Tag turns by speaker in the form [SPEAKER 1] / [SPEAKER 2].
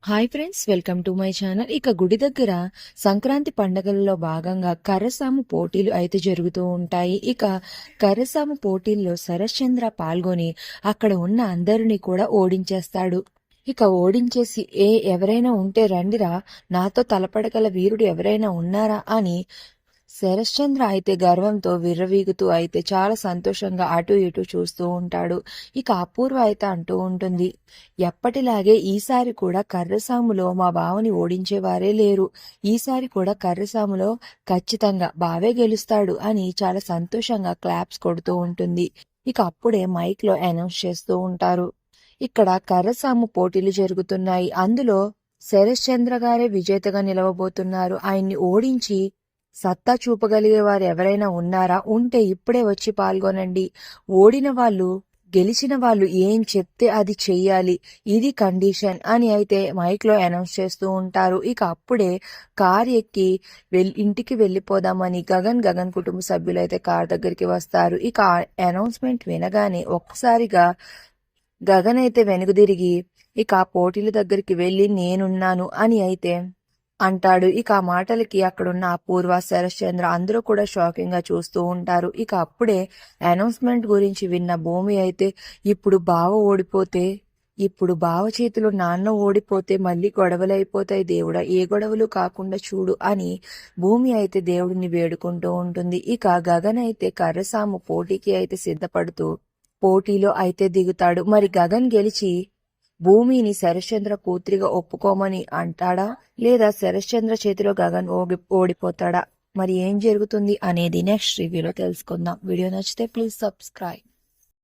[SPEAKER 1] Hi friends, welcome to my channel. ఇక గుడి దగ్గర సంక్రాంతి పండగలలో భాగంగా కర్రసాము పోటీలు అయితే జరుగుతూ ఉంటాయి. ఇక కర్రసాము పోటీల్లో శరశ్చంద్ర పాల్గొని అక్కడ ఉన్న అందరినీ కూడా ఓడించేస్తాడు. ఇక ఓడించేసి ఎవరైనా ఉంటే రండిరా, నాతో తలపడగల వీరుడు ఎవరైనా ఉన్నారా అని శరశ్చంద్ర అయితే గర్వంతో విర్రవీగుతూ అయితే చాలా సంతోషంగా అటు ఇటు చూస్తూ ఉంటాడు. ఇక అపూర్వ అయితే అంటూ ఉంటుంది, ఎప్పటిలాగే ఈసారి కూడా కర్రసాములో మా బావని ఓడించేవారే లేరు. ఈసారి కూడా కర్రసాములో ఖచ్చితంగా బావే గెలుస్తాడు అని చాలా సంతోషంగా క్లాప్స్ కొడుతూ ఉంటుంది. ఇక అప్పుడే మైక్ లో అనౌన్స్ చేస్తూ ఉంటారు, ఇక్కడ కర్రసాము పోటీలు జరుగుతున్నాయి. అందులో శరశ్చంద్ర గారే విజేతగా నిలవబోతున్నారు. ఆయన్ని ఓడించి సత్తా చూపగలిగే వారు ఎవరైనా ఉన్నారా? ఉంటే ఇప్పుడే వచ్చి పాల్గొనండి. ఓడిన వాళ్ళు గెలిచిన వాళ్ళు ఏం చెప్తే అది చెయ్యాలి, ఇది కండిషన్ అని అయితే మైక్ లో అనౌన్స్ చేస్తూ ఉంటారు. ఇక అప్పుడే కార్ ఎక్కి ఇంటికి వెళ్ళిపోదామని గగన్ కుటుంబ సభ్యులు అయితే కార్ దగ్గరికి వస్తారు. ఇక అనౌన్స్మెంట్ వినగానే ఒక్కసారిగా గగన్ అయితే వెనుకదిరిగి ఇక ఆ పోటీల దగ్గరికి వెళ్ళి నేనున్నాను అని అయితే అంటాడు. ఇక ఆ మాటలకి అక్కడున్న అపూర్వ, శరశ్చంద్ర అందరూ కూడా షాకింగ్ గా చూస్తూ ఉంటారు. ఇక అప్పుడే అనౌన్స్మెంట్ గురించి విన్న భూమి అయితే, ఇప్పుడు బావ చేతిలో నాన్న ఓడిపోతే మళ్ళీ గొడవలైపోతాయి దేవుడా, ఏ గొడవలు కాకుండా చూడు అని భూమి అయితే దేవుడిని వేడుకుంటూ ఉంటుంది. ఇక గగన్ అయితే కర్రసాము పోటీకి అయితే సిద్ధపడుతూ పోటీలో అయితే దిగుతాడు. మరి గగన్ గెలిచి భూమిని శరశ్చంద్ర కూతురిగా ఒప్పుకోమని అంటాడా, లేదా శరశ్చంద్ర చేతిలో గగన్ ఓడిపోతాడా? మరి ఏం జరుగుతుంది అనేది నెక్స్ట్ రివ్యూలో తెలుసుకుందాం. వీడియో నచ్చితే ప్లీజ్ సబ్స్క్రైబ్.